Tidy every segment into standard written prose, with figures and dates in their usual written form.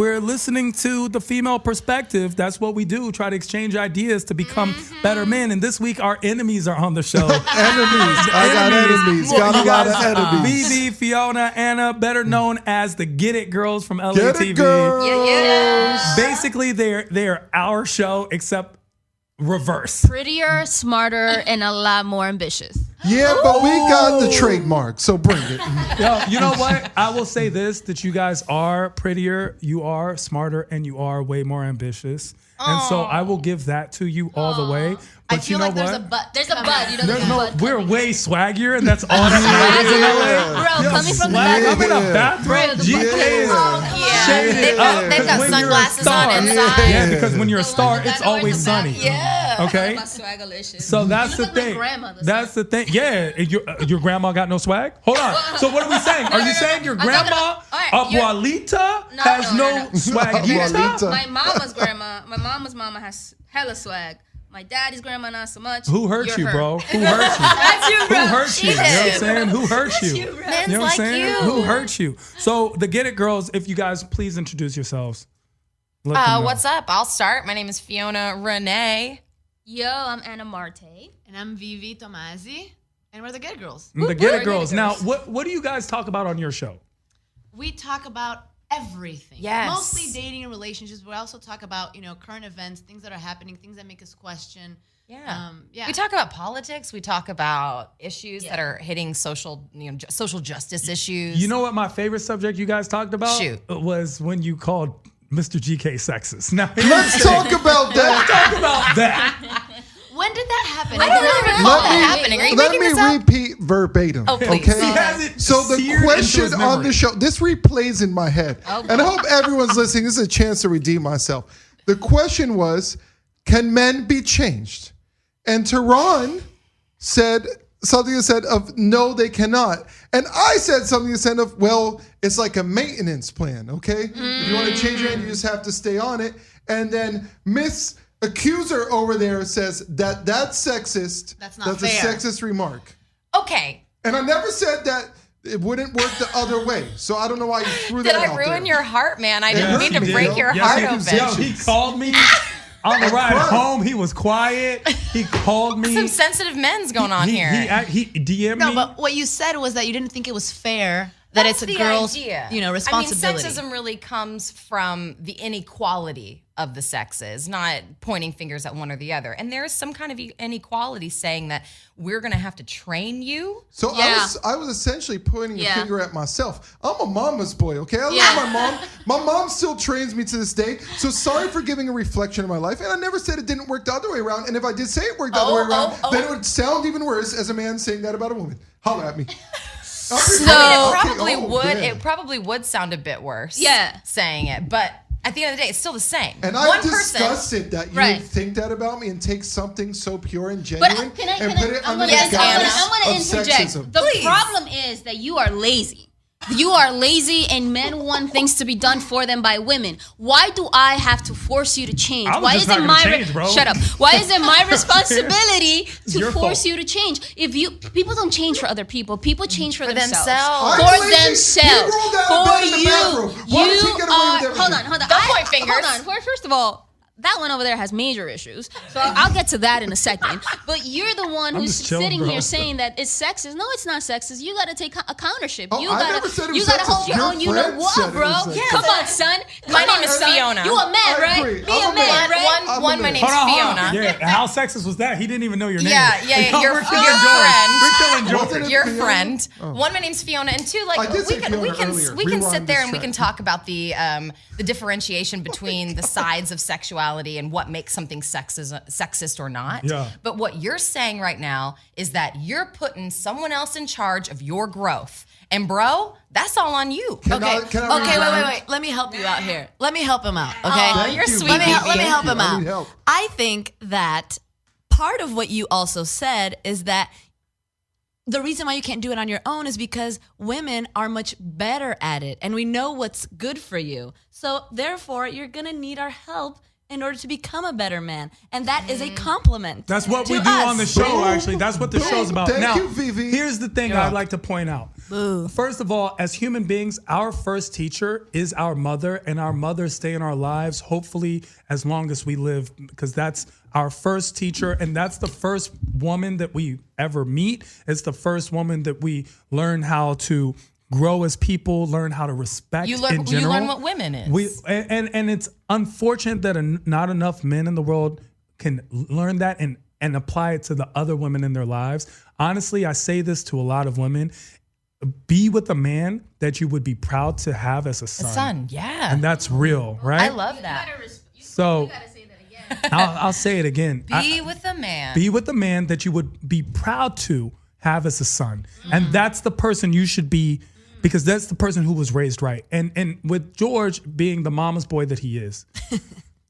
we're listening to the female perspective. That's what we do. Try to exchange ideas to become better men. And this week, our enemies are on the show. Enemies. I got enemies. Got a lot of enemies. Vivi, Fiona, Anna, better known as the Get It Girls from LA Get TV. it, girls. Yeah. Basically, they're our show, except reverse. Prettier, smarter, and a lot more ambitious. Yeah, but we got the trademark, so bring it. Yo, you know what? I will say this, that you guys are prettier, you are smarter, and you are way more ambitious. And so I will give that to you all the way. But I feel you know like there's what? a but. There's a but. You know, There's there's a no, but. we're way swaggier, and that's all that matters in LA. Bro, Yo, coming from the swag. back. I'm in a bathrobe. the GK is Yeah. shaded up. They've got 'Cause when you're a sunglasses star- on inside. Yeah, because when you're a The star, one that it's wears always the sunny. bathrobe. Yeah. Okay? My swagalicious. So that's the You look like thing. grandmother, That's the thing. Yeah. Your grandma got no swag? Hold on. So what are we saying? Are you saying your I'm talking grandma, about- all right, Abuelita, No, has no, no no, no. swagita? Abuelita. My mama's grandma, my mama's mama has hella swag. My daddy's grandma not so much. Who hurt You're you, her. bro? Who hurt you? That's you, bro. Who hurt you? You know what I'm saying? Who hurt you? you, bro. Men's You know what I'm like saying? you. Who hurt you? So the Get It Girls, if you guys please introduce yourselves. Let them know. What's up? I'll start. My name is Fiona Rene. Yo, I'm Anna Marte. And I'm Vivi Tomasi, and we're the Good Girls. The Get It Get Girls. It Now, Girls. what do you guys talk about on your show? We talk about everything. Yes. Mostly dating and relationships, but we also talk about, current events, things that are happening, things that make us question. Yeah. Yeah. We talk about politics. We talk about issues that are hitting social justice issues. You know what my favorite subject you guys talked about? Shoot. Was when you called Mr. GK sexist. Now, Let's talk about that. talk about that. When did that happen? I don't even recall that happening. Are you Let making me this up? repeat verbatim. Oh, please. Okay. He has it So the seared into question his on memory. the show, this replays in my head, Oh, and I hope everyone's listening. This is a chance to redeem myself. The question was, can men be changed? And Tehran said something that said of no, they cannot. And I said something that said of, well, it's like a maintenance plan, okay? If you want to change your end, you just have to stay on it. And then Miss Accuser over there says that that's sexist. That's not That's fair. a sexist remark. Okay. And I never said that it wouldn't work the other way. So I don't know why you threw Did that out I ruin there. your heart, man? I didn't Yes, mean to you did. break your Yes, heart he- open. Yo, he called me on the ride home. He was quiet. He called me. Some sensitive men's going on he, here. He DM'd No, me. but what you said was that you didn't think it was fair that That's it's a the girl's, idea. responsibility. I mean, sexism really comes from the inequality of the sexes, not pointing fingers at one or the other. And there is some kind of inequality saying that we're going to have to train you. So Yeah. I was essentially pointing a Yeah. finger at myself. I'm a mama's boy, okay? I Yeah. love my mom. My mom still trains me to this day. So sorry for giving a reflection of my life. And I never said it didn't work the other way around. And if I did say it worked the other way around, then it would sound even worse as a man saying that about a woman. Holler at me. I mean, Okay, it probably would sound a bit worse. Yeah. Saying it, but at the end of the day, it's still the same. And One I person. disgusted that you Right. would think that about me and take something so pure and But genuine can I, and put it I'm under gonna, the Yes, guise I'm gonna of interject. sexism. The Please. problem is that you are lazy. You are lazy, and men want things to be done for them by women. Why do I have to force you to change? I was Why just is not it gonna my change, bro. shut up? Why is it my responsibility to your force fault. you to change? If you people don't change for other people, people change for themselves. themselves. I'm For lazy. themselves. He rolled out of For bed in the bathroom. you. Why does he You get away with are. everything? Hold on. Don't point fingers. Hold on. First of all, that one over there has major issues. So I'll get to that in a second. But you're the one I'm who's just chilling, sitting bro. here saying that it's sexist. No, it's not sexist. You got to take a countership. Oh, You I gotta, never said it you was gotta sexist. hold your Your own. You know friend what, said it bro? was sexist. Come on, son. My Come name on, is son. Fiona. You a man, I right? agree. Be I'm a a man, man. right? I'm a One, my man. name's Hold on, Fiona. hold on. Yeah, how sexist was that? He didn't even know your name. Yeah, your We're friend. killing George. Wasn't it Your Fiona? friend. One, my name's Fiona, and two, I like did we say can Fiona we can earlier. we can sit Rewind there this and we can track. talk about the differentiation between the sides of sexuality and what makes something sexist or not. Yeah. But what you're saying right now is that you're putting someone else in charge of your growth, and bro, that's all on you. Can I Okay, rewind? wait. Let me help you out here. Let me help him out, okay? Aw, Thank you're you, sweet. let me Vivi. help him I out. need help. I think that part of what you also said is that the reason why you can't do it on your own is because women are much better at it and we know what's good for you. So therefore, you're going to need our help in order to become a better man. And that is a compliment. That's what to we do us. on the show, actually. That's what the show's about. Thank Now, you, Vivi. here's the thing I'd like to point out. First of all, as human beings, our first teacher is our mother, and our mothers stay in our lives, hopefully, as long as we live, because that's our first teacher, and that's the first woman that we ever meet. It's the first woman that we learn how to grow as people, learn how to respect You learn in general. you learn what women is. And it's unfortunate that not enough men in the world can learn that and apply it to the other women in their lives. Honestly, I say this to a lot of women. Be with a man that you would be proud to have as a son. Yeah. And that's real, right? I love that. So I'll say it again. Be with a man. Be with a man that you would be proud to have as a son. And that's the person you should be, because that's the person who was raised right. And with George being the mama's boy that he is,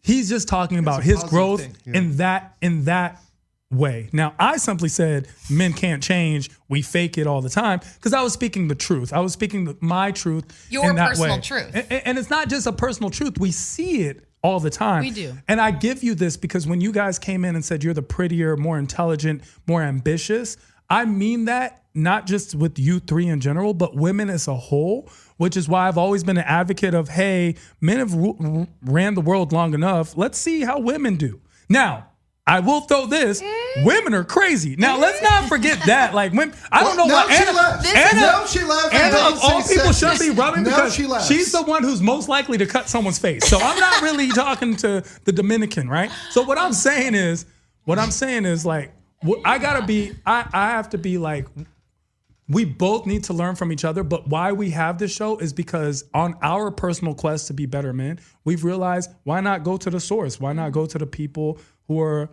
he's just talking about his positive growth thing, yeah. in that way. Now, I simply said men can't change. We fake it all the time, because I was speaking the truth. I was speaking my truth. Your in that personal way. truth. And it's not just a personal truth. We see it all the time. We do. And I give you this because when you guys came in and said you're the prettier, more intelligent, more ambitious, I mean that not just with you three in general, but women as a whole, which is why I've always been an advocate of, hey, men have ran the world long enough. Let's see how women do. Now, I will throw this. Women are crazy. Now, let's not forget that. Like, women, I don't know now what she Anna, laughs. Anna, Now she laughs. Anna Now of all say people sexist. should be rubbing Now because she laughs. she's the one who's most likely to cut someone's face. So I'm not really talking to the Dominican, right? So what I'm saying is like, I have to be like, we both need to learn from each other. But why we have this show is because on our personal quest to be better men, we've realized, why not go to the source? Why not go to the people who are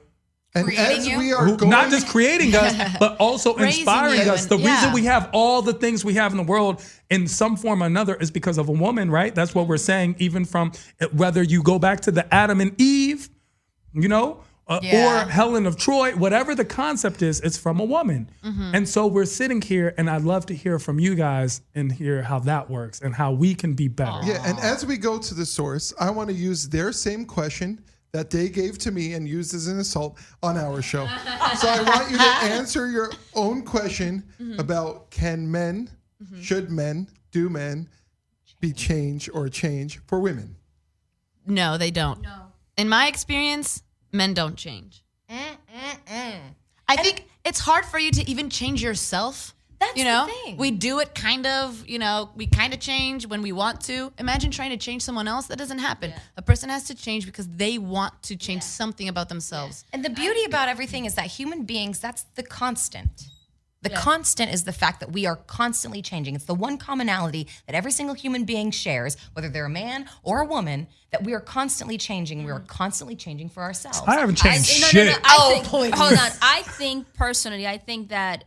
And as we are who going, not just creating us, but also Raising inspiring you us. and- The yeah. reason we have all the things we have in the world in some form or another is because of a woman, right? That's what we're saying, even from whether you go back to the Adam and Eve, you know, Yeah. or Helen of Troy, whatever the concept is, it's from a woman. And so we're sitting here, and I'd love to hear from you guys and hear how that works and how we can be better. yeah, and as we go to the source, I want to use their same question that they gave to me and used as an assault on our show. So I want you to answer your own question about should men be change for women? No, they don't. No. In my experience, men don't change. I think it's hard for you to even change yourself. That's you know, the thing. we do it kind of, we kind of change when we want to. Imagine trying to change someone else. That doesn't happen. Yeah. A person has to change because they want to change something about themselves. And the beauty about everything is that human beings, that's the constant. The constant is the fact that we are constantly changing. It's the one commonality that every single human being shares, whether they're a man or a woman, that we are constantly changing. We are constantly changing for ourselves. I haven't changed shit. Hold on. I think personally, that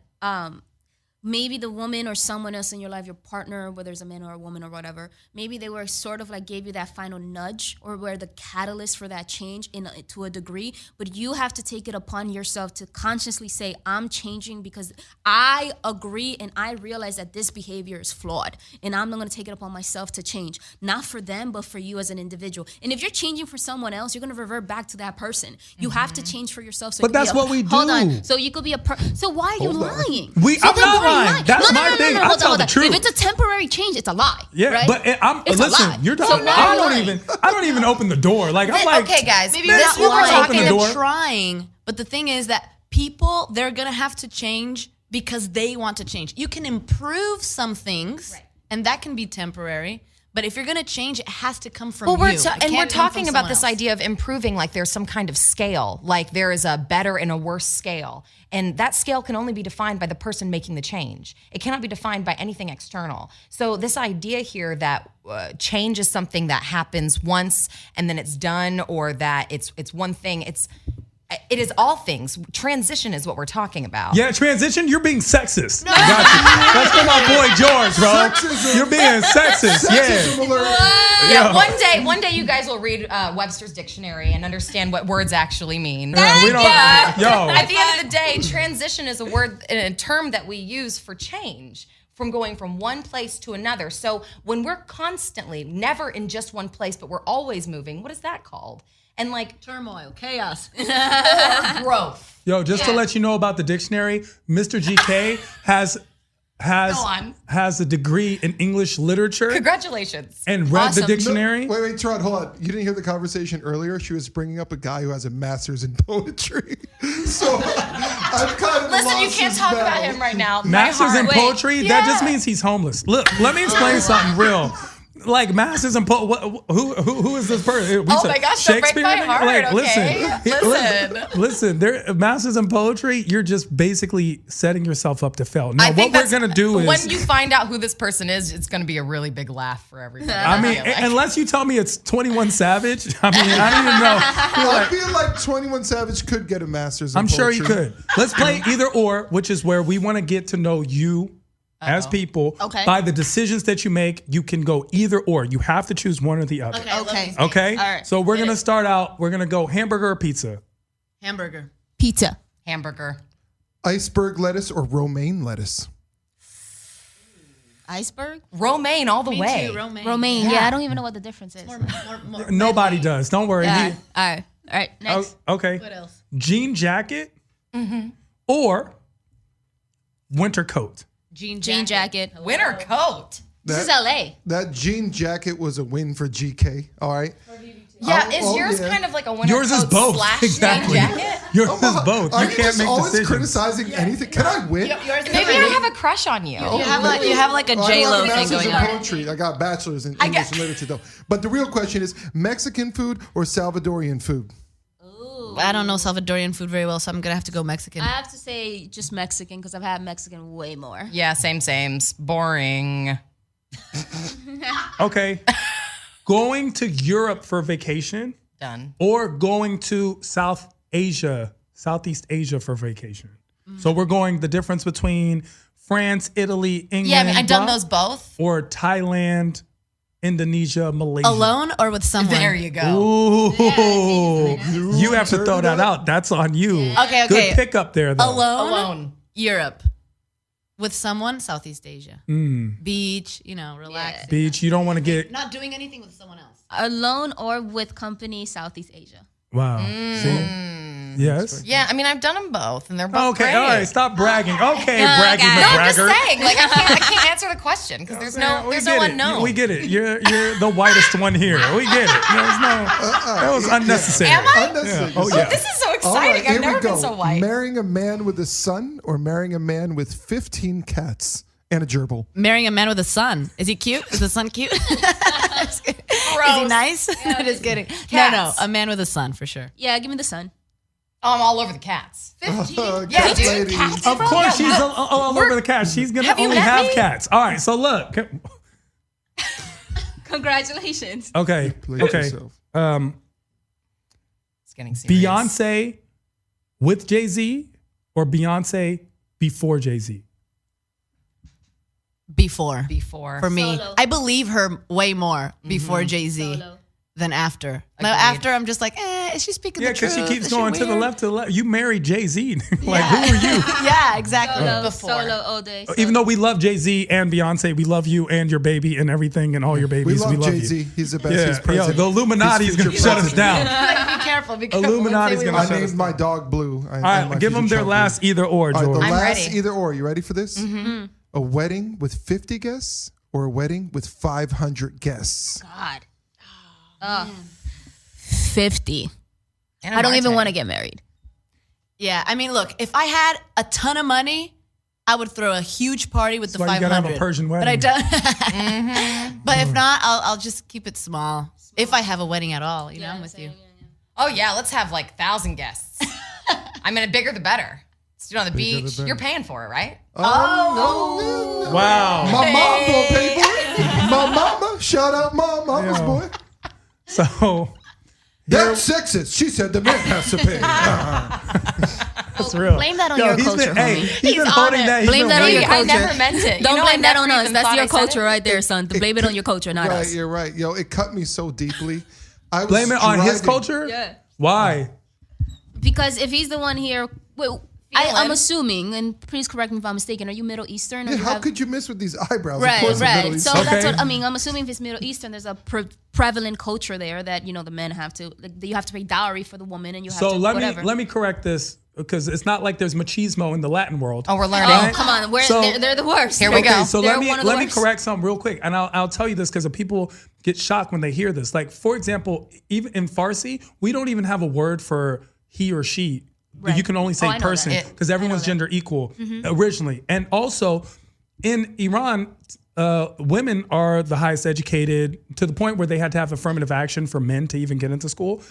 maybe the woman or someone else in your life, your partner, whether it's a man or a woman or whatever, maybe they were sort of like gave you that final nudge or were the catalyst for that change to a degree. But you have to take it upon yourself to consciously say, I'm changing because I agree and I realize that this behavior is flawed. And I'm not going to take it upon myself to change. Not for them, but for you as an individual. And if you're changing for someone else, you're going to revert back to that person. You have to change for yourself. So But that's what we Hold do. on. So you could be so why are you lying? I'm then not why are you lying. That's No, my thing. I tell the truth. If it's a temporary change, it's a lie. Yeah, right? but It's a listen. lie. You're So talking. now I you're don't lying. even open the door. Like I'm like, okay, guys, Maybe man, you're not you lying. open the You're door. trying, but the thing is that people, they're gonna have to change because they want to change. You can improve some things, and that can be temporary. But if you're gonna change, it has to come from you. We're It and can't we're come talking from about this someone else. idea of improving, like there's some kind of scale, like there is a better and a worse scale. And that scale can only be defined by the person making the change. It cannot be defined by anything external. So this idea here that change is something that happens once and then it's done, or that it's one thing, it is all things. Transition is what we're talking about. Yeah, transition. You're being sexist. I got you. That's for my boy George, bro. Sexism. You're being sexist. Sexism Yeah. alert. Yeah, one day you guys will read Webster's dictionary and understand what words actually mean. Yeah, we don't. Yo. At the end of the day, transition is a word, a term that we use for change, from going from one place to another. So when we're constantly never in just one place, but we're always moving, what is that called? And like Turmoil, chaos. or growth. Yo, just to let you know about the dictionary, Mr. GK has Go on. a degree in English literature Congratulations. and read Awesome. the dictionary. Wait, Trot, hold on. You didn't hear the conversation earlier? She was bringing up a guy who has a master's in poetry. So I've kind of Listen, you lost can't his talk about battle. him right now. My Masters in heart- poetry, that just means he's homeless. Look, let me explain something real. Like masters in who is this person? Oh my gosh, don't break my heart, okay? Listen. There, masters in poetry. You're just basically setting yourself up to fail. Now, what we're gonna do is when you find out who this person is, it's gonna be a really big laugh for everybody. I mean, feel like. unless you tell me it's 21 Savage, I mean, I don't even know. I feel like 21 Savage could get a master's in I'm sure poetry. he could. Let's play either or, which is where we want to get to know you as people. Okay. By the decisions that you make, you can go either or. You have to choose one or the other. Okay. Okay? All right. So we're going to start out. We're going to go hamburger or pizza? Hamburger. Pizza. Hamburger. Iceberg lettuce or romaine lettuce? Iceberg. Romaine all the way. Too, romaine. Romaine. Yeah, I don't even know what the difference is. More Nobody deadly. does. Don't worry. Yeah. All right. All right. Next. Okay. What else? Jean jacket or winter coat? Jean jacket. Winter coat. This is LA. That jean jacket was a win for GK. All right. Yeah, Oh, is oh, yours yeah. kind of like a winter Yours coat is both. slash Exactly. jean jacket? Yours is both. Are You you can't just make always decisions. criticizing anything? Can I win? Maybe I have a crush on you. You have like a Oh, I J don't Lo have a thing master's going in on. poetry. I got bachelor's in English and literature though. But the real question is Mexican food or Salvadorian food? I don't know Salvadorian food very well, so I'm gonna have to go Mexican. I have to say just Mexican because I've had Mexican way more. Yeah, same's. Boring. Okay. Going to Europe for vacation Done. or going to Southeast Asia for vacation. So we're going the difference between France, Italy, England. Yeah, I mean, I've done blah, those both. Or Thailand, Indonesia, Malaysia. Alone or with someone? There you go. Ooh, you have to throw that out. That's on you. Okay. Good pick up there, though. Alone. Europe. With someone, Southeast Asia. Beach, relax. Beach, you don't want to get. Not doing anything with someone else. Alone or with company, Southeast Asia. Wow. See? Yes. Yeah, I mean, I've done them both, and they're both Okay, great. all right, stop bragging. Okay, bragging the No, I'm bragger. just saying, like, I can't answer the question because there's no We there's get no it. unknown. We get it. You're the whitest one here. We get it. That was unnecessary. Am I? Unnecessary. Oh, yeah. This is so All exciting. right, here I've never we go. been so white. Marrying a man with a son or marrying a man with 15 cats and a gerbil? Marrying a man with a son. Is he cute? Is the son cute? Is he Gross. nice? Just kidding. Cats. No, a man with a son for sure. Yeah, give me the sun. Oh, I'm all over the cats. Yeah, Yeah, dude, lady. cats. Of course, she's all over the cat. She's gonna Have you only met have me? cats. All right, so look. Congratulations. Okay, Please okay. yourself. It's getting serious. Beyonce with Jay-Z or Beyonce before Jay-Z? Before. For me. Solo. I believe her way more before Jay-Z Solo. than after. Now, Agreed. after I'm just like, is she speaking Yeah, the truth? because she keeps Is going to the weird? left, to the left. You married Jay-Z. Like, who are you? Yeah, exactly. Solo, Before. solo all day. Even though we love Jay-Z and Beyonce, we love you and your baby and everything and all your We babies. love you. Jay-Z. He's the best. Yeah, He's yo, president. the Illuminati is He's going to future shut us president. down. Be careful. Be careful. Illuminati's Let's say we gonna won't. shut I us named my dog Blue. All right, give them their last either or, All right, George. the last ready. either or. You ready for this? A wedding with 50 guests or a wedding with 500 guests? God. 50. And I don't even Marte. want to get married. Yeah, I mean, look, if I had a ton of money, I would throw a huge party with the why you 500. gotta have a Persian But I wedding. don't. But if not, I'll just keep it small. If I have a wedding at all, I'm with you. Oh yeah, let's have like 1,000 guests. I mean, the bigger the better. Let's do it on the Bigger the beach. better. You're paying for it, right? Oh, Wow. my mom will pay for it. My mama. Shout out, mama's Yeah. boy. So That's sexist. She said the man has to pay. that's real. Blame that on Yo, your he's culture, been, hey, homie. he's been holding that. Blame that on your I culture. never meant it. Don't You know, I blame that on never us. even That's thought your I said culture it. right there, son. Blame it on your culture, not Right, us. you're right. Yo, it cut me so deeply. I was Blame it on his driving- culture? Yeah. Why? Because if he's the one here, wait, I'm assuming, and please correct me if I'm mistaken. Are you Middle Eastern? Or Yeah, you how have, could you miss with these eyebrows? right, Of course, I'm Middle right. So Eastern. that's Okay. what I mean. I'm assuming if it's Middle Eastern, there's a prevalent culture there that the men have to you have to pay dowry for the woman, and you have So to whatever. let me correct this because it's not like there's machismo in the Latin world. Oh, we're learning. Oh, come on, So- they're the worst. Here we go. Okay, so They're let one of the me worst. correct something real quick, and I'll tell you this because people get shocked when they hear this. Like, for example, even in Farsi, we don't even have a word for he or she. Right. You can only say Oh, I know person that. because everyone's gender equal originally. And also in Iran, women are the highest educated to the point where they had to have affirmative action for men to even get into school.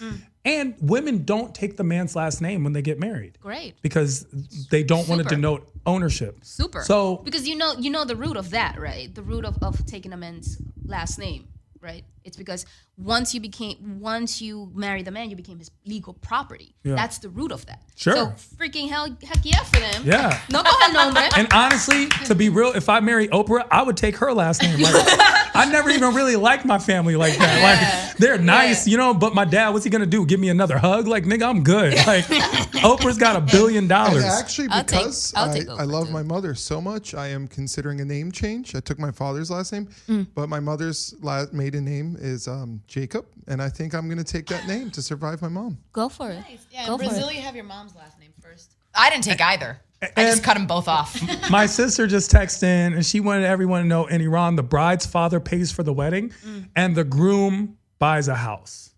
And women don't take the man's last name when they get married. Great. Because they don't want to Super. denote ownership. Super. So because you know the root of that, right? The root of taking a man's last name, right? It's because once you marry the man, you became his legal property. Yeah. That's the root of that. Sure. So freaking heck yeah for them. Yeah. No coge nombre. And honestly, to be real, if I marry Oprah, I would take her last name. Like, I never even really liked my family like that. Like, they're nice, but my dad, what's he gonna do? Give me another hug? Like, nigga, I'm good. Like, Oprah's got $1 billion. And actually, I'll take- because I'll take I Oprah, love too. my mother so much, I am considering a name change. I took my father's last name, but my mother's maiden name is Jacob, and I think I'm going to take that name to survive my mom. Go for it. Yeah, Go in for Brazil, it. you have your mom's last name first. I didn't take either. I just cut them both off. My sister just texted in and she wanted everyone to know in Iran, the bride's father pays for the wedding and the groom buys a house.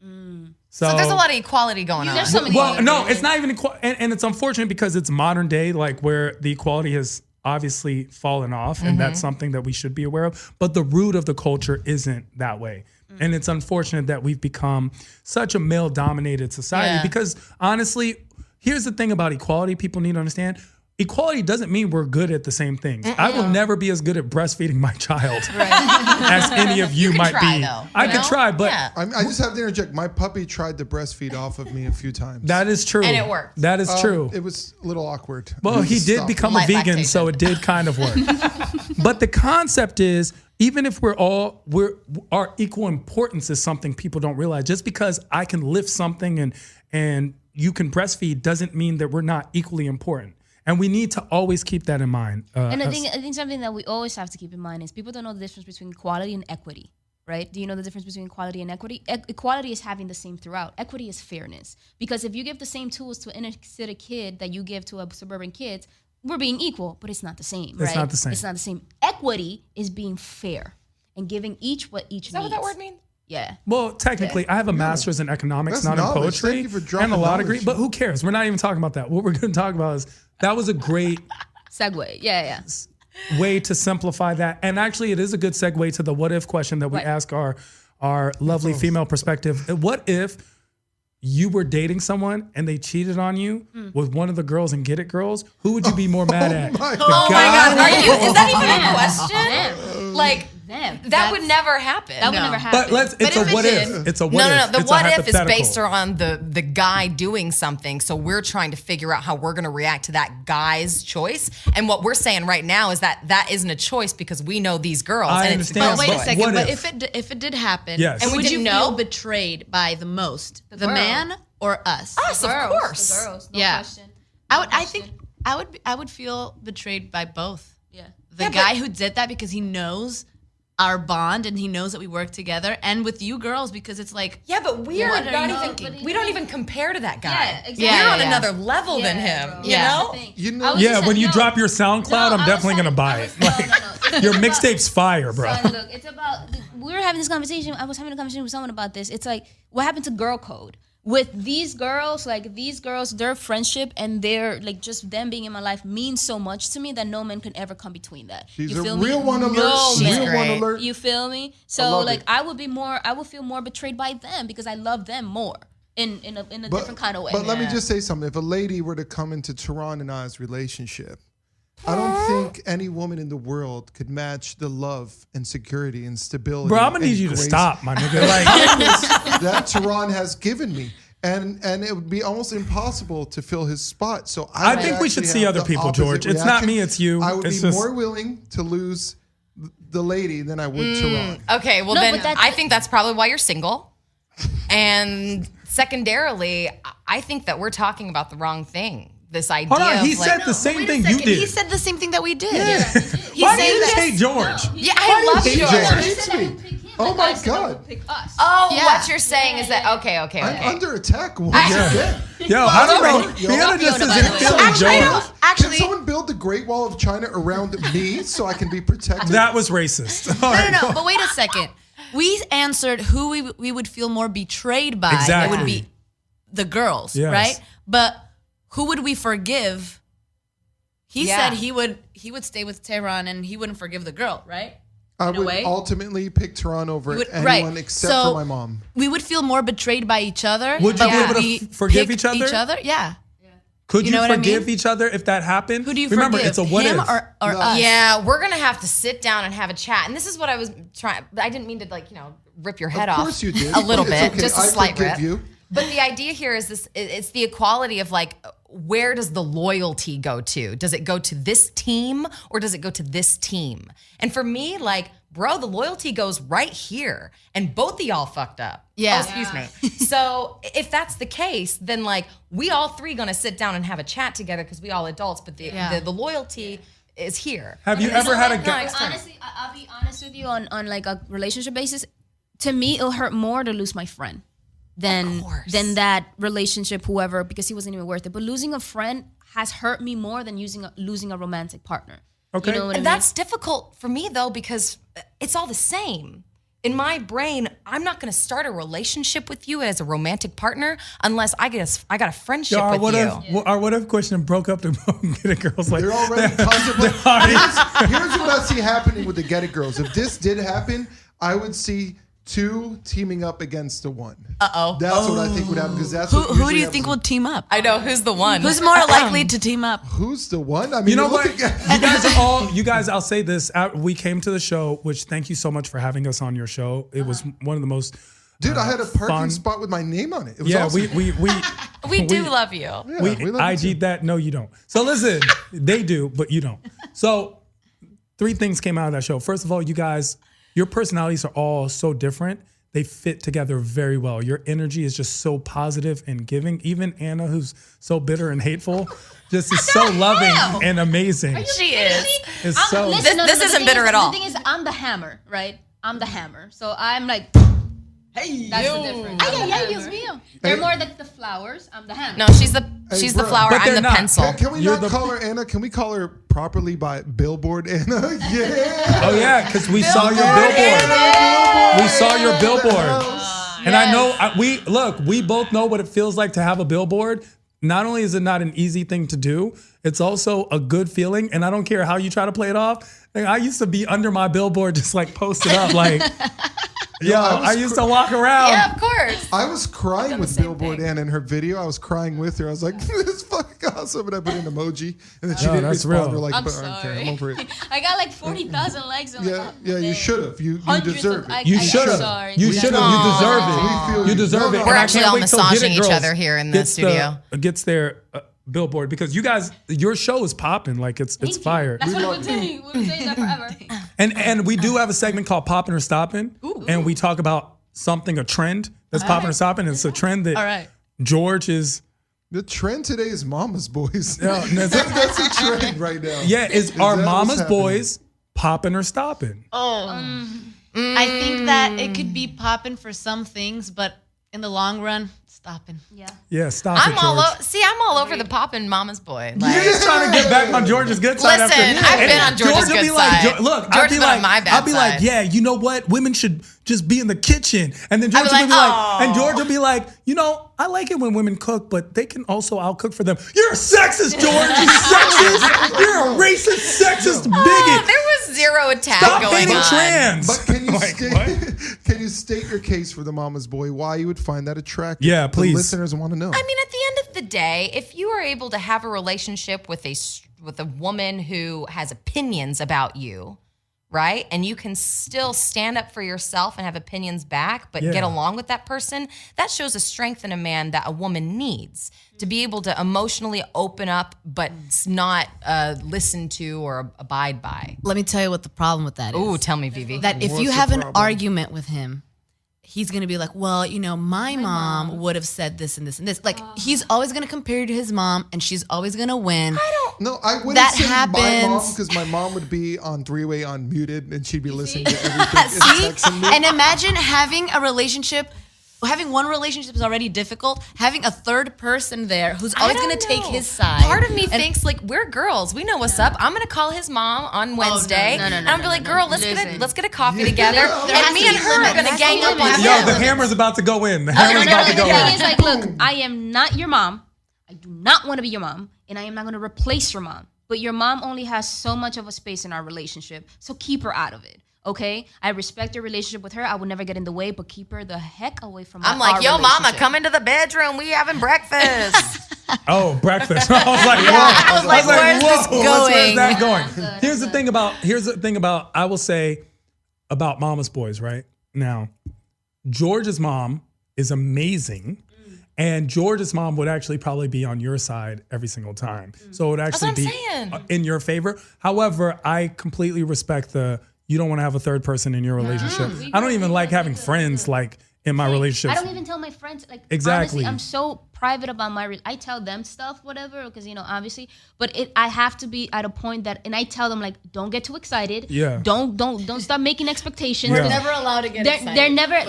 So there's a lot of equality going on. There's so many. Well, no, it's not even equal. And it's unfortunate because it's modern day, like where the equality has obviously fallen off. And that's something that we should be aware of. But the root of the culture isn't that way. And it's unfortunate that we've become such a male dominated society Yeah. because honestly, here's the thing about equality people need to understand. Equality doesn't mean we're good at the same things. I will never be as good at breastfeeding my child as any of you, can might try, be. though, I you could know? try, but Yeah. I just have to interject. My puppy tried to breastfeed off of me a few times. that is true. And it worked. That is true. It was a little awkward. Well, he did Stop. become a Light vegan, lactation. so it did kind of work. But the concept is, even if our equal importance is something people don't realize. Just because I can lift something and you can breastfeed doesn't mean that we're not equally important. And we need to always keep that in mind. And I think something that we always have to keep in mind is people don't know the difference between equality and equity, right? Do you know the difference between equality and equity? Equality is having the same throughout. Equity is fairness. Because if you give the same tools to an inner city kid that you give to a suburban kid, we're being equal, but it's not the same, right? It's not the same. It's not the same. Equity is being fair and giving each what each Is that needs. what that word means? Yeah. Well, technically, I have a master's in economics, That's not in knowledge. poetry, Thank you for dropping and a law knowledge. degree. But who cares? We're not even talking about that. What we're going to talk about is that was a great Segue. Yeah. way to simplify that. And actually, it is a good segue to the what if question that we Right. ask our lovely female perspective. What if you were dating someone and they cheated on you with one of the girls and Get It girls? Who would you be more mad at? my The Oh my guy- God, are you? Is that even a question? Damn. Like, Damn. that would never happen. That would never happen. But it's if a it what did- if. It's a what No. if. The It's a what if is hypothetical. based on the guy doing something. So we're trying to figure out how we're going to react to that guy's choice. And what we're saying right now is that isn't a choice because we know these girls. I and understand. But wait a But second. what But if? if it did happen, Yes. And we would you didn't feel know? betrayed by the most, the girl. man or us? Us, of course. The girls. No Yeah. question. I think I would feel betrayed by both. Yeah. The guy who did that because he knows our bond and he knows that we work together, and with you girls because it's like Yeah, but we are What are not you even. thinking? We don't even compare to that guy. Yeah, exactly. Yeah, We're on yeah. another level than him. bro. You Yeah. know? You know- I was Yeah, just when saying- you no. drop your SoundCloud, No, I'm I definitely was going to buy saying- it. I Like, was- no. It's your about- mixtape's fire, bro. Son, look, it's about. We were having this conversation. I was having a conversation with someone about this. It's like what happened to girl code with these girls. Like these girls, their friendship and their like just them being in my life means so much to me that no man can ever come between that. She's You a feel me? real one alert. No She's man. Real one great. alert. You feel me? I So love like it. I would feel more betrayed by them because I love them more in a different kind of way. But let me just say something. If a lady were to come into Tehran and I's relationship, I don't think any woman in the world could match the love and security and stability. Bro, I'm going to and need you to grace stop, my nigga. Like, that Tehran has given me. And it would be almost impossible to fill his spot. So I would think we should actually see have other the people, opposite George. It's not reaction. me, it's you. I would It's be just- more willing to lose the lady than I would Tehran. Okay, well No, then but that's- I think that's probably why you're single. And secondarily, I think that we're talking about the wrong thing. this idea. Hold on, he of said like, the same thing you did. He said the same thing that we did. Yeah. He Why do said you that- hate George? yeah, I love hate George. George. Hates me. Oh my God. Oh, Yeah. what you're saying is that okay. I'm under attack once again. Yo, I don't know. Yo, Fiona just Fiona, by isn't the way. feeling Actually, George. Actually, Can someone build the Great Wall of China around me so I can be protected? That was racist. All right. no. But wait a second. We answered who we would feel more betrayed by. Exactly. It would be the girls, Yes. right? But who would we forgive? He Yeah. said he would stay with Tehran and he wouldn't forgive the girl, right? I in a would way. ultimately pick Tehran over Would- anyone right. except So- for my mom. We would feel more betrayed by each other. Would you but be able to we forgive pick each other? Yeah. Could you know what I forgive mean? each other if that happened? Who do you Remember, forgive? it's a what him if. or No. us? Yeah, we're gonna have to sit down and have a chat. And this is what I was trying. I didn't mean to rip your head off. Of course you did. A little It's bit, okay. just a I slight forgive rip. you. But the idea here is this: it's the equality of where does the loyalty go to? Does it go to this team or does it go to this team? And for me, bro, the loyalty goes right here, and both of y'all fucked up. Yeah. Oh, excuse me. So if that's the case, then we all three gonna sit down and have a chat together because we all adults. But the loyalty is here. Have you ever had a No, guy? external. Honestly, I'll be honest with you on like a relationship basis. To me, it'll hurt more to lose my friend than that relationship, whoever, because he wasn't even worth it. But losing a friend has hurt me more than losing a romantic partner. Okay. You know what I mean? That's difficult for me though because it's all the same. In my brain, I'm not going to start a relationship with you as a romantic partner unless I got a friendship Our with you. our what if question broke up to get a girls like They're already contemplating. Here's what I see happening with the Get It Girls. If this did happen, I would see two teaming up against the one. Uh-oh. That's what I think would happen because that's Who what do usually you think happens. will team up? I know who's the one. Who's more likely to team up? Who's the one? I mean, You know look what? at- You guys, I'll say this. We came to the show, which thank you so much for having us on your show. It was one of the most. Dude, I had a parking fun. spot with my name on it. It was Yeah, awesome. we do love you. Yeah, we we love you IG'd that. No, you don't. So listen, they do, but you don't. So 3 things came out of that show. First of all, you guys, your personalities are all so different. They fit together very well. Your energy is just so positive and giving. Even Anna, who's so bitter and hateful, just is so loving and amazing. She is. It's so. This isn't bitter at all. The thing is, I'm the hammer, right? I'm the hammer. So I'm like, Hey, that's the difference. Dios mío. They're more like the flowers. I'm the hammer. No, she's the bro. flower. But I'm they're the not. pencil. Can we You're not the- call her Anna? Can we call her properly by Billboard Anna? Yeah. Oh yeah, because we saw your billboard. We saw your billboard. And I know we both know what it feels like to have a billboard. Not only is it not an easy thing to do, it's also a good feeling. And I don't care how you try to play it off. Like, I used to be under my billboard, just posted up, I used to walk around. Yeah, of course. I was crying with Billboard Anna in her video. I was crying with her. I was like, "This is fucking awesome!" And I put an emoji, and then she No, didn't that's respond. real. We're like, I'm "But I don't care. I'm over it." I got like 40,000 likes. On Yeah, you should have. You deserve it. You should have. Sorry. You should have. You deserve We it. feel You deserve No, it. no, And We're I actually can't all wait till Get It massaging each Girls other here in the gets studio. Gets their billboard because you guys, your show is popping. It's fire. That's what we're saying. We've been saying that forever. And we do have a segment called Poppin' or Stoppin'. And we talk about a trend that's popping or stopping. It's a trend that All right. George is. The trend today is mama's boys. No, no, That's a trend right now. Yeah, is Is our that what's mama's happening? boys popping or stopping? I think that it could be popping for some things, but in the long run, stopping. Yeah. Yeah, stop I'm it, all George. I'm all over the poppin' mama's boy. You're just trying to get back on George's good side. Listen, after. I've been on George's George will good be like, side. look, George's I'll be been like, on my bad I'll be like, side. yeah, you know what? Women should just be in the kitchen. And then George will like, be like, "Oh." and George will be like, I like it when women cook, but they can also outcook for them. You're a sexist, George. You sexist. You're a racist, sexist bigot. There was zero attack Stop going hating on. trans. But can you Like, what? can you state your case for the mama's boy? Why you would find that attractive? Yeah, please. The listeners want to know. I mean, at the end of the day, if you are able to have a relationship with a woman who has opinions about you, right? And you can still stand up for yourself and have opinions back, but Yeah. get along with that person, that shows a strength in a man that a woman needs to be able to emotionally open up, but not listen to or abide by. Let me tell you what the problem with that is. Ooh, tell me, Vivi. That if What's you the have an problem? argument with him he's going to be like, well, my mom would have said this and this and this. Like, he's always going to compare you to his mom, and she's always going to win. No, I wouldn't That say my mom, happens. because my mom would be on three-way unmuted, and she'd be listening to everything and texting me. And imagine having one relationship is already difficult. Having a third person there who's always going to take his side. Part of me thinks like we're girls. We know what's up. I'm gonna call his mom on Wednesday. no, and I'm gonna be like, girl, let's get a coffee together. Yeah. And me and her are gonna gang up on Yo, him. the hammer's about to go in. The hammer's about to The go thing in. is, like, look, I am not your mom. I do not want to be your mom, and I am not going to replace your mom. But your mom only has so much of a space in our relationship, so keep her out of it. Okay, I respect your relationship with her. I would never get in the way, but keep her the heck away from. I'm like, our yo, mama, relationship. come into the bedroom. We having breakfast. Oh, breakfast. I was like, whoa. I was like, where's this Where's that going? going? Here's the thing about I will say about Mama's Boys, right? Now, George's mom is amazing. And George's mom would actually probably be on your side every single time. So it would actually what be I'm saying. in your favor. However, I completely respect you don't want to have a third person in your relationship. I don't even like having friends like in my relationships. I don't even tell my friends, like, Exactly. honestly, I'm so private about I tell them stuff, whatever, because, obviously, but I have to be at a point that, and I tell them, like, don't get too excited. Yeah. Don't start making expectations. Yeah. We're never allowed to get excited.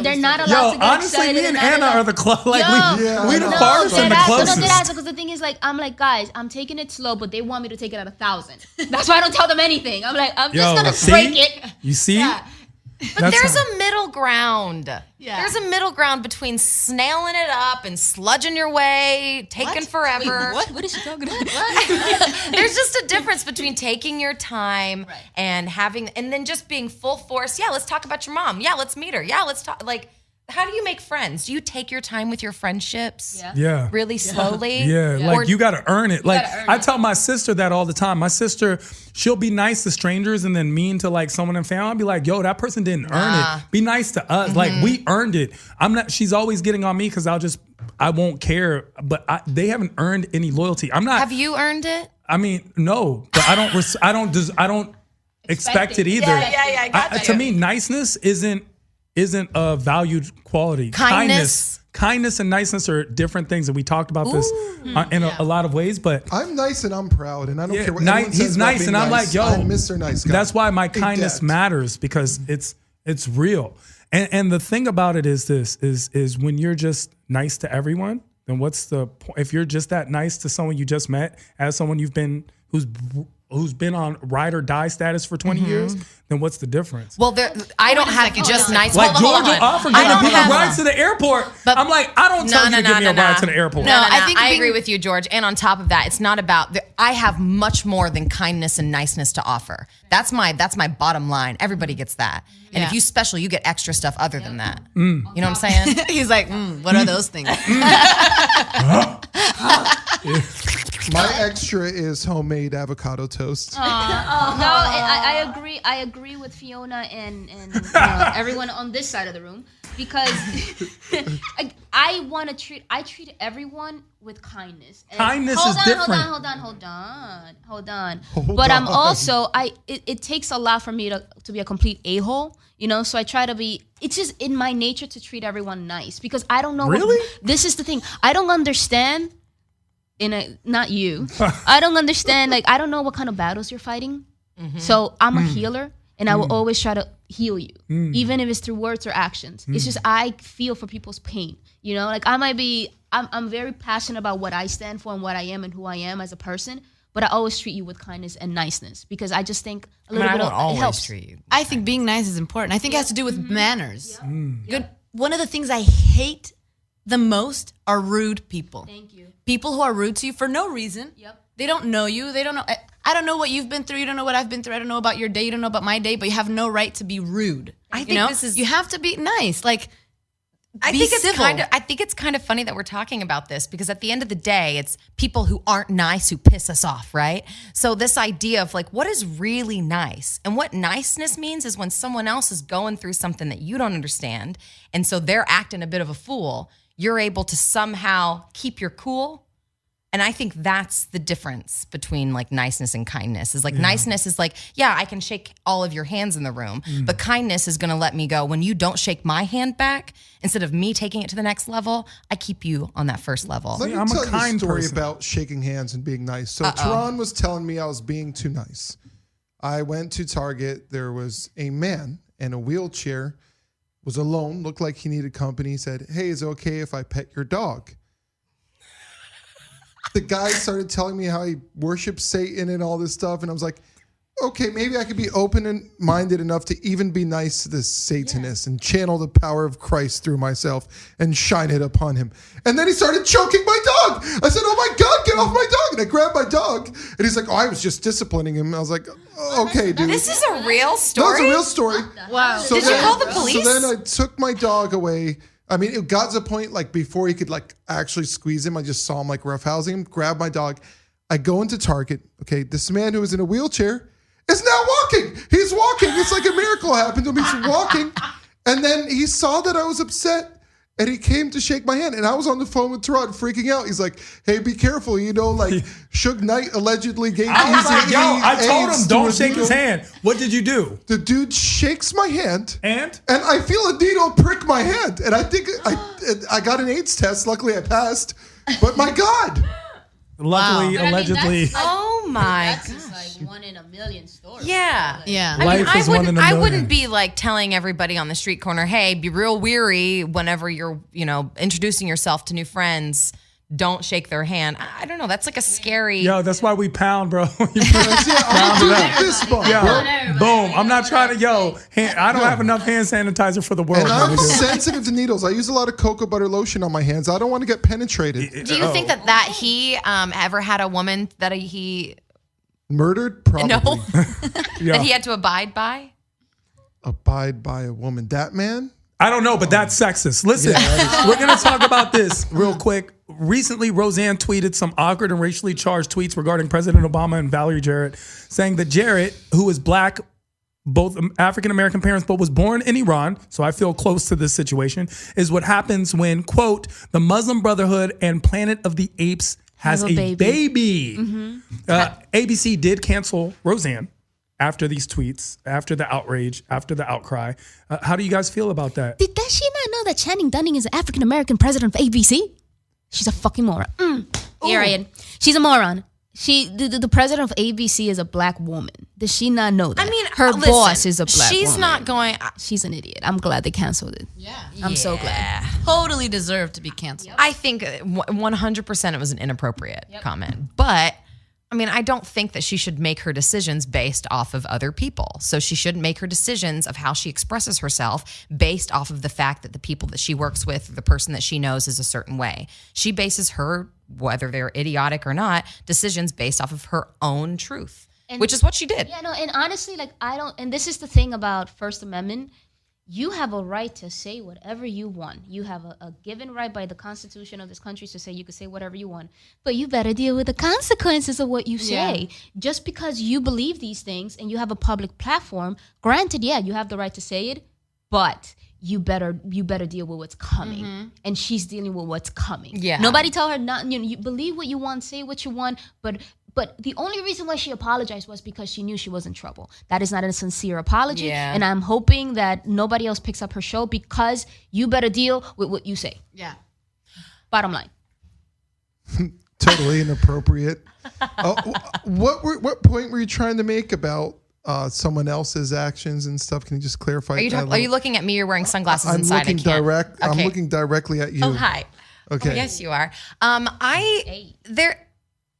They're not allowed to get honestly, excited. me and they're not Anna allowed- are the we the no, farthest and the closest. Because the thing is, like, I'm like, guys, I'm taking it slow, but they want me to take it at 1,000. That's why I don't tell them anything. I'm like, I'm just gonna see? break it. You see? Yeah. But there's a middle ground. Yeah. There's a middle ground between snailing it up and sludging your way, taking forever. What? What is she talking about? There's just a difference between taking your time and then just being full force. Yeah, let's talk about your mom. Yeah, let's meet her. Yeah, let's talk. Like, how do you make friends? Do you take your time with your friendships? Yeah. Really slowly? Yeah, like you got to earn it. Like gotta earn I it. tell my sister that all the time. My sister, she'll be nice to strangers and then mean to like someone in family. I'll be like, yo, that person didn't earn it. Be nice to us. Like we earned it. She's always getting on me because I won't care. But they haven't earned any loyalty. I'm not. Have you earned it? I mean, no, but I don't expect it either. Yeah, I got To you. me, niceness isn't a valued quality. Kindness. Kindness and niceness are different things, and we talked about this in a lot of ways. But I'm nice and I'm proud, and I don't yeah, care what anyone says he's about nice, being and I'm like, nice. yo, I'm Mr. Nice Guy. That's why my Ain't kindness that. matters, because it's real. And the thing about it is this is when you're just nice to everyone, then what's the point? If you're just that nice to someone you just met, as someone who's been on ride or die status for 20 years, then what's the difference? Well, I don't have just nice. Like hold on, Georgia hold on. offered I giving don't people have- rides to the airport. But- I'm like, I don't tell you to give me a ride to the airport. No, I think I being- agree with you, George. And on top of that, it's not about. I have much more than kindness and niceness to offer. That's my bottom line. Everybody gets that. And if Yeah. you special, you get extra stuff other than that. You know what I'm saying? He's like, what are those things? My extra is homemade avocado toast. No, I agree. I agree with Fiona and everyone on this side of the room, because I treat everyone with kindness. And Kindness is different. Hold on. But I'm also it takes a lot for me to be a complete a-hole, so I try to be. It's just in my nature to treat everyone nice, because I don't know. Really? This is the thing. I don't understand. Not you. I don't understand. Like, I don't know what kind of battles you're fighting. So I'm a healer, and I will always try to heal you, even if it's through words or actions. It's just I feel for people's pain. Like I'm very passionate about what I stand for and what I am and who I am as a person. But I always treat you with kindness and niceness, because I just think a little I bit won't of it always helps. treat you. I think being nice is important. I think it has to do with manners. Good. One of the things I hate the most are rude people. Thank you. People who are rude to you for no reason. Yep. They don't know you. They don't know. I don't know what you've been through. You don't know what I've been through. I don't know about your day. You don't know about my day. But you have no right to be rude. I think this is- You have to be nice. Like, I be think it's civil. kind of funny that we're talking about this, because at the end of the day, it's people who aren't nice who piss us off, right? So this idea of like, what is really nice? And what niceness means is when someone else is going through something that you don't understand, and so they're acting a bit of a fool, you're able to somehow keep your cool And I think that's the difference between like niceness and kindness is like niceness is like, yeah, I can shake all of your hands in the room, but kindness is going to let me go. When you don't shake my hand back, instead of me taking it to the next level, I keep you on that first level. Let me I'm a tell you a kind story person. about shaking hands and being nice. So Tehran was telling me I was being too nice. I went to Target. There was a man in a wheelchair, was alone, looked like he needed company. He said, "Hey, is it okay if I pet your dog?" The guy started telling me how he worships Satan and all this stuff. And I was like, okay, maybe I could be open and minded enough to even be nice to this Satanist and channel the power of Christ through myself and shine it upon him. And then he started choking my dog. I said, oh my God, get off my dog. And I grabbed my dog. And he's like, oh, I was just disciplinating him. I was like, oh, okay, dude. This is a real No, story. it's a real story. Wow. So Did you call the police? So then I took my dog away. I mean, it got to the point like before he could like actually squeeze him, I just saw him like roughhousing him, grab my dog. I go into Target. Okay, this man who was in a wheelchair is now walking. He's walking. It's like a miracle happened to him. He's walking. And then he saw that I was upset and he came to shake my hand. And I was on the phone with Tarot freaking out. He's like, hey, be careful. You know, like Suge Knight allegedly gave I was like, yo, I told him AIDS don't to a shake his needle. hand. What did you do? The dude shakes my hand. And I feel a needle prick my hand. And I think I got an AIDS test. Luckily, I passed. But my God. luckily, But I mean, allegedly, that's like- Oh my That's just like 1 in a million stories. Yeah. Yeah. I Life mean, is 1 in a I million. wouldn't be like telling everybody on the street corner, hey, be real weary whenever you're, introducing yourself to new friends. Don't shake their hand. I don't know. That's like a scary. yo, that's why we pound, bro. I'm gonna do the fist bump, Yo, bro. boom. I'm not trying to, I don't have enough hand sanitizer for the world. And I'm nigga. sensitive to needles. I use a lot of cocoa butter lotion on my hands. I don't want to get penetrated. Do you think that he ever had a woman that he Murdered? Probably. no Yo, that he had to abide by? Abide by a woman. That man? I don't know, but that's sexist. Listen, we're going to talk about this real quick. Recently, Roseanne tweeted some awkward and racially charged tweets regarding President Obama and Valerie Jarrett, saying that Jarrett, who is black, both African-American parents, but was born in Iran, so I feel close to this situation, is what happens when, quote, the Muslim Brotherhood and Planet of the Apes has Have a a baby. baby. ABC did cancel Roseanne after these tweets, after the outrage, after the outcry. How do you guys feel about that? Does she not know that Channing Dunning is an African American president of ABC? She's a fucking moron. You're right. She's a moron. The president of ABC is a black woman. Does she not know that? I mean, her listen, boss is a black woman. She's not going. She's an idiot. I'm glad they canceled it. Yeah. I'm so glad. Totally deserved to be canceled. I think 100% it was an inappropriate comment. But I mean, I don't think that she should make her decisions based off of other people. So she shouldn't make her decisions of how she expresses herself based off of the fact that the people that she works with, or the person that she knows is a certain way. She bases her, whether they're idiotic or not, decisions based off of her own truth, which is what she did. Yeah, no, and honestly, like I don't, and this is the thing about First Amendment. You have a right to say whatever you want. You have a given right by the Constitution of this country to say you can say whatever you want. But you better deal with the consequences of what you say. Yeah. Just because you believe these things and you have a public platform, granted, yeah, you have the right to say it, but you better deal with what's coming. And she's dealing with what's coming. Yeah. Nobody tell her not. You believe what you want, say what you want, but the only reason why she apologized was because she knew she was in trouble. That is not a sincere apology. Yeah. And I'm hoping that nobody else picks up her show because you better deal with what you say. Yeah. Bottom line. Totally inappropriate. What point were you trying to make about someone else's actions and stuff? Can you just clarify? Are you looking at me? You're wearing sunglasses I'm inside. looking I can't. direct. I'm Okay. looking directly at you. Oh, hi. Okay. Oh, yes, you are.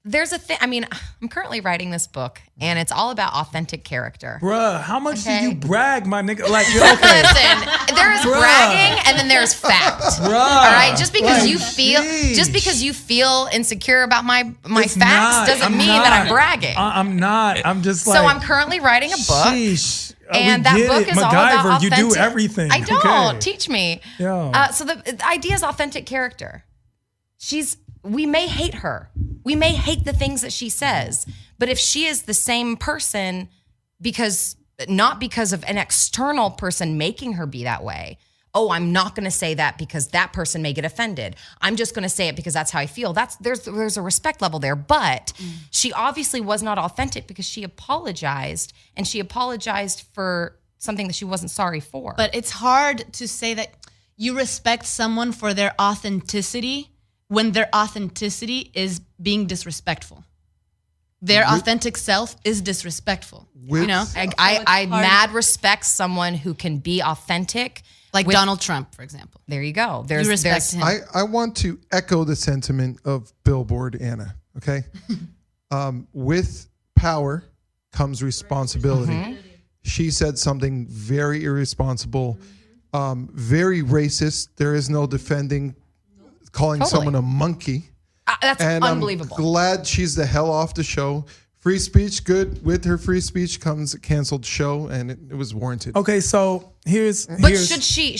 There's a thing. I mean, I'm currently writing this book, and it's all about authentic character. Bruh, how much Okay. do you brag, my nigga? Like, you're okay. Listen, there is Bruh. bragging, and then there's fact. Bruh. All right, just because Like, you feel insecure about my It's facts not. doesn't I'm mean not. that I'm bragging. I'm not. I'm just like. So I'm currently writing a book. Sheesh. And We that get book it. is all about MacGyver, authentic. you do everything. I don't. Okay. Teach me. Yeah. So the idea is authentic character. We may hate her. We may hate the things that she says. But if she is the same person not because of an external person making her be that way, oh, I'm not going to say that because that person may get offended. I'm just going to say it because that's how I feel. There's a respect level there. But she obviously was not authentic because she apologized, and she apologized for something that she wasn't sorry for. But it's hard to say that you respect someone for their authenticity when their authenticity is being disrespectful. Their authentic self is disrespectful. You know? I mad respect someone who can be authentic. Like Donald Trump, for example. There you go. You respect him. I want to echo the sentiment of Billboard Anna, okay? With power comes responsibility. She said something very irresponsible, very racist. There is no defending calling someone a monkey. That's and unbelievable. I'm glad she's the hell off the show. Free speech, good. With her free speech comes a canceled show, and it was warranted. Okay, so here's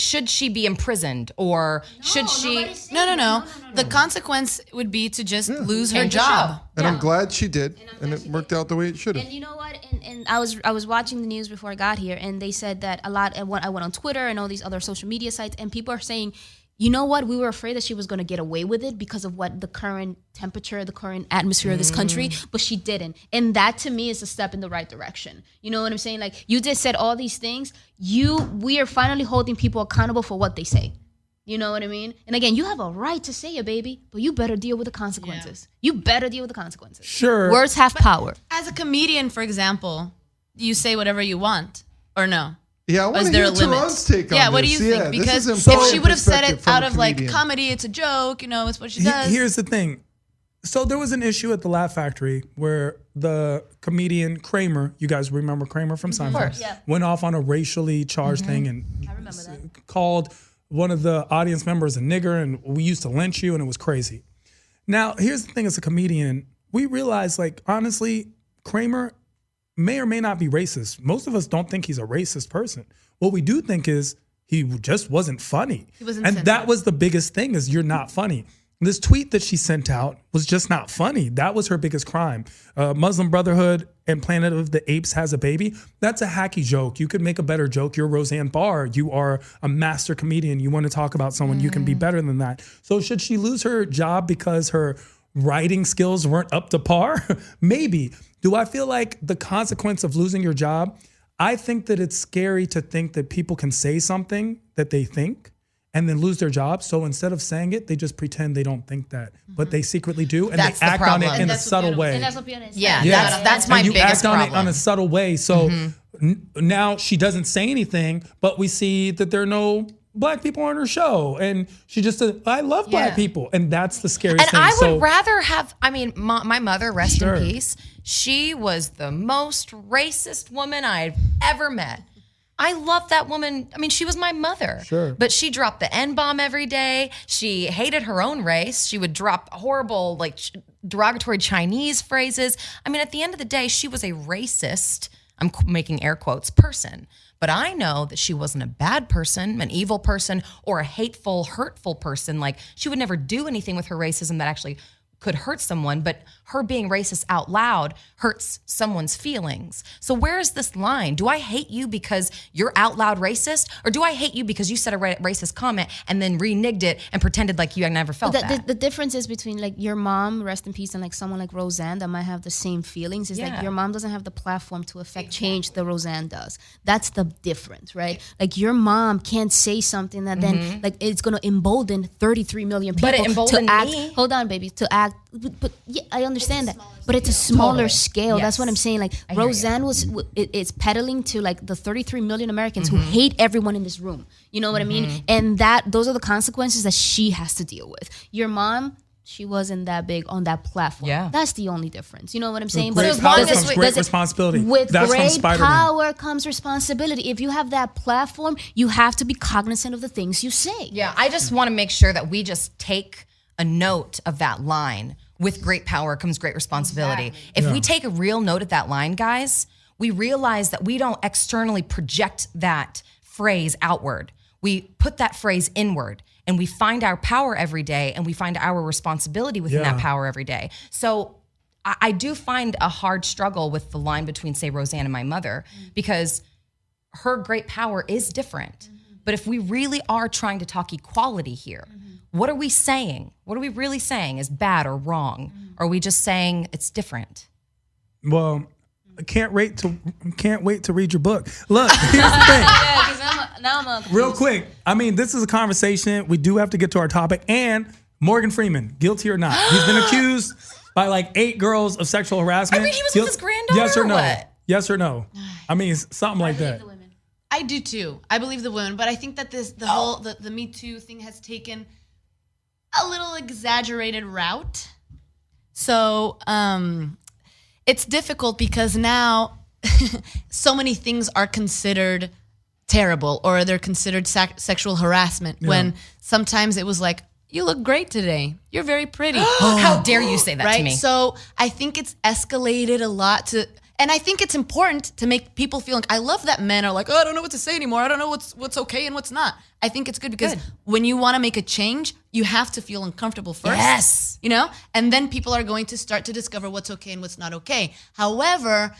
should she be imprisoned, or should she? No. The consequence would be to just lose her End the job. show. And I'm glad she did, and it worked out the way it should have. And you know what? And I was watching the news before I got here, and they said that a lot. I went on Twitter and all these other social media sites, and people are saying, you know what? We were afraid that she was going to get away with it because of what the current temperature, the current atmosphere of this country, but she didn't. And that to me is a step in the right direction. You know what I'm saying? Like, you just said all these things. We are finally holding people accountable for what they say. You know what I mean? And again, you have a right to say it, baby, but you better deal with the consequences. You better deal with the consequences. Sure. Words have power. As a comedian, for example, you say whatever you want, or no? Yeah, I want Is to there hear a limit? Teron's take on Yeah, what do this. you think? This Because is if important she would have said perspective it from a out of like comedian. comedy, it's a joke, you know, it's what she does. Here's the thing. So there was an issue at the Laugh Factory where the comedian Kramer, you guys remember Kramer from Seinfeld, went off on a racially charged thing and called one of the audience members a nigger, and we used to lynch you, and it was crazy. Now, here's the thing: as a comedian, we realize, like, honestly, Kramer may or may not be racist. Most of us don't think he's a racist person. What we do think is he just wasn't funny. He wasn't and sensitive. that was the biggest thing, is you're not funny. This tweet that she sent out was just not funny. That was her biggest crime. Muslim Brotherhood and Planet of the Apes has a baby. That's a hacky joke. You could make a better joke. You're Roseanne Barr. You are a master comedian. You want to talk about someone, you can be better than that. So should she lose her job because her writing skills weren't up to par? Maybe. Do I feel like the consequence of losing your job? I think that it's scary to think that people can say something that they think and then lose their job. So instead of saying it, they just pretend they don't think that, but they secretly do, and That's they the act on it problem. in a subtle way. And that's what Fiona said. Yeah, that's my And you biggest act on problem. it on a subtle way. So now she doesn't say anything, but we see that there are no black people on her show, and she just said, I love black people, and that's the scariest And thing. I So would rather have, my mother, rest Sure. in peace, she was the most racist woman I've ever met. I love that woman. I mean, she was my mother. Sure. But she dropped the N-bomb every day. She hated her own race. She would drop horrible, like, derogatory Chinese phrases. I mean, at the end of the day, she was a racist, I'm making air quotes, person. But I know that she wasn't a bad person, an evil person, or a hateful, hurtful person. Like, she would never do anything with her racism that actually could hurt someone, but her being racist out loud hurts someone's feelings. So where is this line? Do I hate you because you're out loud racist? Or do I hate you because you said a racist comment and then reneged it and pretended like you had never felt that? The difference is between, like, your mom, rest in peace, and like someone like Roseanne that might have the same feelings is like your mom doesn't have the platform to affect change that Roseanne does. That's the difference, right? Like, your mom can't say something that then like it's gonna embolden 33 million people But it emboldened to act. me. Hold on, baby, to act. But yeah, I understand that. But it's a smaller scale. That's what I'm saying. Like, Roseanne it's peddling to like the 33 million Americans who hate everyone in this room. You know what I mean? And those are the consequences that she has to deal with. Your mom, she wasn't that big on that platform. Yeah. That's the only difference. You know what I'm saying? great as power long comes as great responsibility. With That's from great Spider-Man. power comes responsibility. If you have that platform, you have to be cognizant of the things you say. Yeah, I just want to make sure that we just take a note of that line. With great power comes great responsibility. If we take a real note of that line, guys, we realize that we don't externally project that phrase outward. We put that phrase inward, and we find our power every day, and we find our responsibility within that power every day. So I do find a hard struggle with the line between, say, Roseanne and my mother, because her great power is different. But if we really are trying to talk equality here, what are we saying? What are we really saying is bad or wrong? Or are we just saying it's different? Well, I can't wait to read your book. Look, here's the thing. Yeah, because now I'm Real quick. I mean, this is a conversation. We do have to get to our topic. And Morgan Freeman, guilty or not, he's been accused by like 8 girls of sexual harassment. I mean, he was with his granddaughter. Yes or no? What? Yes or no? I mean, something like that. I do too. I believe the women, but I think that the Me Too thing has taken a little exaggerated route. So it's difficult because now so many things are considered terrible or they're considered sexual harassment when sometimes it was like, you look great today. You're very pretty. How dare you say that right? to me? So I think it's escalated a lot and I think it's important to make people feel like, I love that men are like, oh, I don't know what to say anymore. I don't know what's okay and what's not. I think it's good because when you want to make a change, you have to feel uncomfortable first. Yes. You know? And then people are going to start to discover what's okay and what's not okay. However,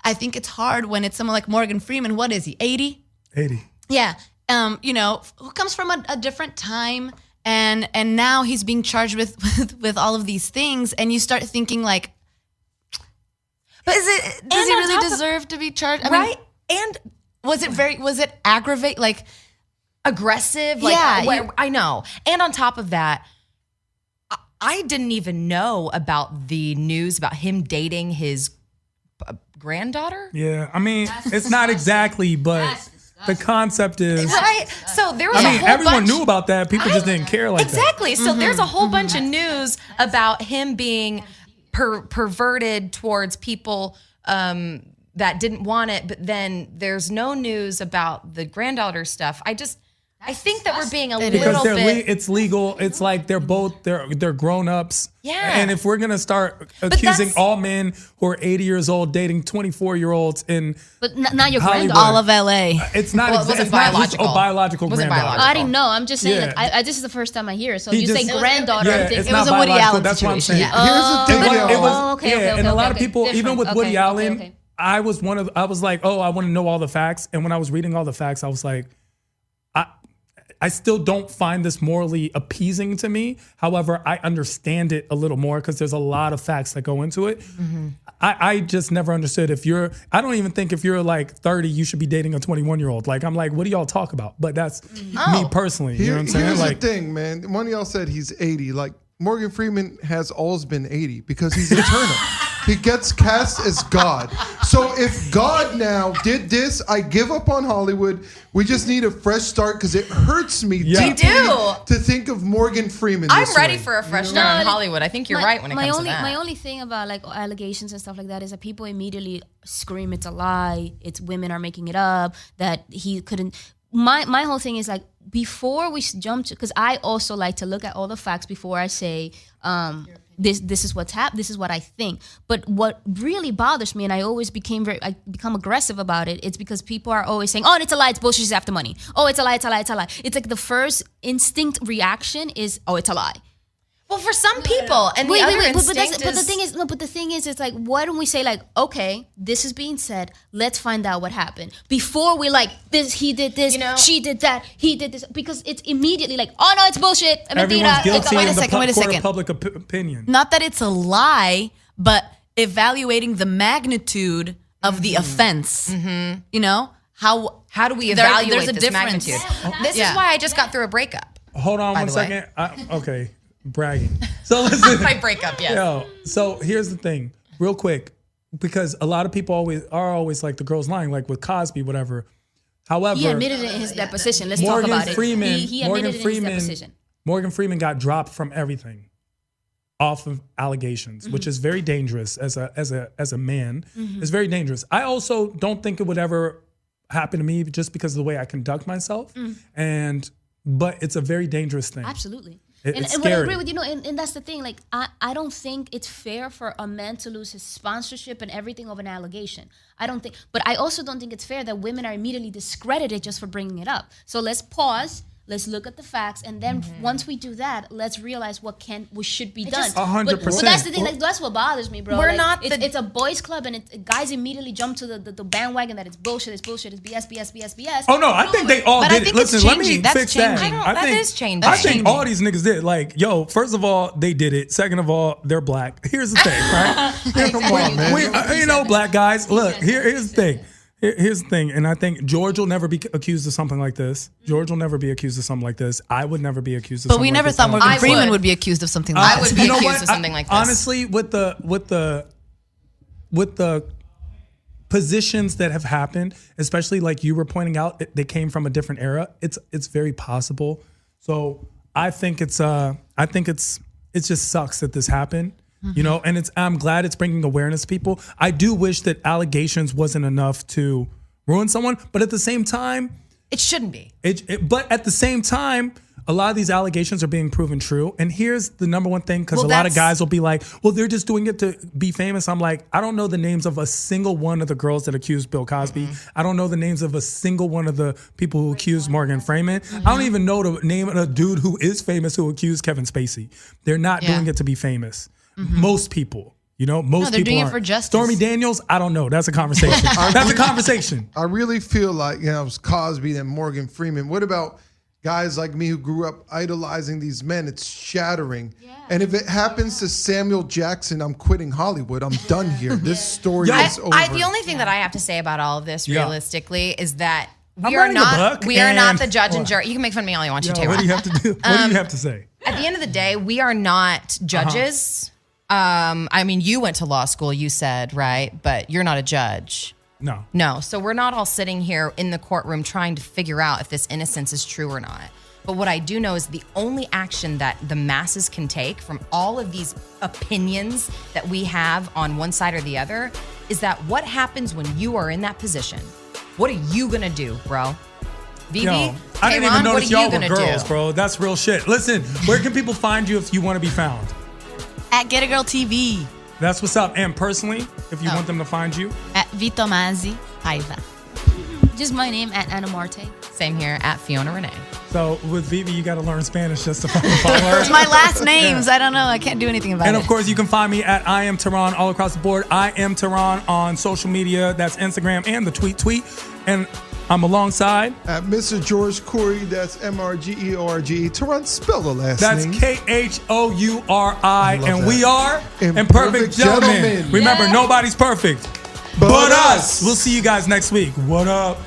I think it's hard when it's someone like Morgan Freeman. What is he, 80? 80. Yeah. You know, who comes from a different time and now he's being charged with all of these things and you start thinking like, but does he really deserve to be charged? I right? mean, and was it aggravate like aggressive? Like, yeah, I know. And on top of that, I didn't even know about the news about him dating his granddaughter. Yeah, I mean, it's not exactly, but the concept is right. So there was I mean, a whole everyone bunch, knew about that. People just didn't care like that. Exactly. So there's a whole bunch of news about him being perverted towards people that didn't want it, but then there's no news about the granddaughter stuff. I think that we're being a little bit. It's legal. It's like they're grown ups. Yeah. And if we're gonna start accusing all men who are 80 years old dating 24-year-olds in But not your Hollywood, granddaughter. all of LA. It's not Well, it wasn't it's not just biological. biological It wasn't granddaughter. biological. I didn't know. I'm just saying, Yeah. like, this is the first time I hear it. So He you say just- granddaughter. Yeah, I'm thinking, it's it not was a Woody biological. Allen That's what I'm saying. situation. Here's the thing, It y'all. was, okay, okay, and a lot of okay. people, even Different. with Woody Okay, Allen, okay. I was like, oh, I want to know all the facts. And when I was reading all the facts, I was like, I still don't find this morally appeasing to me. However, I understand it a little more because there's a lot of facts that go into it. Mm-hmm. I just never understood I don't even think if you're like 30, you should be dating a 21-year-old. Like, I'm like, what do y'all talk about? But that's me personally. You know what I'm saying? Here's Like, the thing, man. One of y'all said he's 80. Like, Morgan Freeman has always been 80 because he's eternal. He gets cast as God. So if God now did this, I give up on Hollywood. We just need a fresh start because it hurts me Yeah. deeply You do. to think of Morgan Freeman I'm this ready way. for a fresh No, start in like, Hollywood. I think you're right when it comes to that. My only thing about like allegations and stuff like that is that people immediately scream it's a lie, it's women are making it up, that he couldn't. My whole thing is like, before we jump to, because I also like to look at all the facts before I say this is what's happened, this is what I think. But what really bothers me, and I always become aggressive about it, it's because people are always saying, oh, it's a lie, it's bullshit, she's after money. Oh, it's a lie, it's a lie, it's a lie. It's like the first instinct reaction is, oh, it's a lie. Well, for some people, and the other instinct but the thing is, it's like, why don't we say like, okay, this is being said, let's find out what happened before we like this. He did this, she did that, he did this, because it's immediately like, oh no, it's bullshit. everyone's guilty wait a in the second, wait a court of second. public opinion. Not that it's a lie, but evaluating the magnitude of the offense. Mm-hmm. You know, how do we evaluate there's a this difference. magnitude? This Yeah. is why I just got through a breakup. Hold on one the way. second. Okay, bragging. So listen. My breakup, yes. Yo, so here's the thing, real quick, because a lot of people are always like the girl's lying, like with Cosby, whatever. However, He admitted it in his deposition. Let's Morgan talk about Freeman, it. He admitted it in his deposition. Morgan Freeman got dropped from everything off of allegations, which is very dangerous as a man. It's very dangerous. I also don't think it would ever happen to me just because of the way I conduct myself. But it's a very dangerous thing. Absolutely. It's And scary. I agree with you, and that's the thing. Like, I don't think it's fair for a man to lose his sponsorship and everything of an allegation. I don't think, but I also don't think it's fair that women are immediately discredited just for bringing it up. So let's pause. Let's look at the facts, and then once we do that, let's realize what should be done. 100%. But that's the thing. Like, that's what bothers me, bro. We're Like, not it's a boys' club, and guys immediately jump to the bandwagon that it's bullshit. It's bullshit. It's BS. BS. BS. BS. Oh no, I think they all But I did it. think it's Listen, let me changing. That's fix that. changing. That is changing. I think all these niggas did. Like, yo, first of all, they did it. Second of all, they're black. Here's the thing, right? Come on, man. You know, black guys. Look, here's the thing. Here's the thing, and I think George will never be accused of something like this. George will never be accused of something like this. I would never be accused of But something we like never this. thought Morgan I Freeman would. would be accused of something like I this. would be You know accused what? of something like this. Honestly, with the positions that have happened, especially like you were pointing out, they came from a different era. It's very possible. So I think it just sucks that this happened. You know, and I'm glad it's bringing awareness to people. I do wish that allegations wasn't enough to ruin someone, but at the same time, It shouldn't be. but at the same time, a lot of these allegations are being proven true. And here's the number one thing, because Well, a lot of that's- guys will be like, well, they're just doing it to be famous. I'm like, I don't know the names of a single one of the girls that accused Bill Cosby. I don't know the names of a single one of the people who accused Morgan Freeman. I don't even know the name of the dude who is famous who accused Kevin Spacey. They're not doing it to be famous. Most people. You know, most they're people doing it aren't. for justice. Stormy Daniels, I don't know. That's a conversation. That's a conversation. I really feel like, it was Cosby and Morgan Freeman. What about guys like me who grew up idolizing these men? It's shattering. And if it happens to Samuel Jackson, I'm quitting Hollywood. I'm done here. This story is over. The only thing that I have to say about all of this, realistically, is that I'm we are writing a not book, we are not and- the judge and jury. You can make fun of me all you want Yo, to too. what do you have to do? What do you have to say? At the end of the day, we are not judges. I mean, you went to law school, you said, right? But you're not a judge. No. No. So we're not all sitting here in the courtroom trying to figure out if this innocence is true or not. But what I do know is the only action that the masses can take from all of these opinions that we have on one side or the other is that what happens when you are in that position? What are you gonna do, bro? Vivi, Yo, I didn't even Tehran, notice what are y'all you were gonna girls, do? bro. That's real shit. Listen, where can people find you if you want to be found? At Get a Girl TV. That's what's up. And personally, if you want them to find you, At Tomasi. Raiva. Just my name at Anna Marte. Same here at Fiona Rene. so with Vivi, you got to learn Spanish just to follow her. It's my last names. I don't know. I can't do anything about And it. of course, you can find me at I Am Tehran all across the board. I Am Tehran on social media. That's Instagram and the tweet. And I'm alongside. At Mr. George Corey, that's MRGEORGE. Tehran, spell the last That's name. KHOURI. love And that. we are Imperfect Imperfect Gentlemen. Gentlemen. Remember, Yeah. nobody's perfect But but us. us. We'll see you guys next week. What up?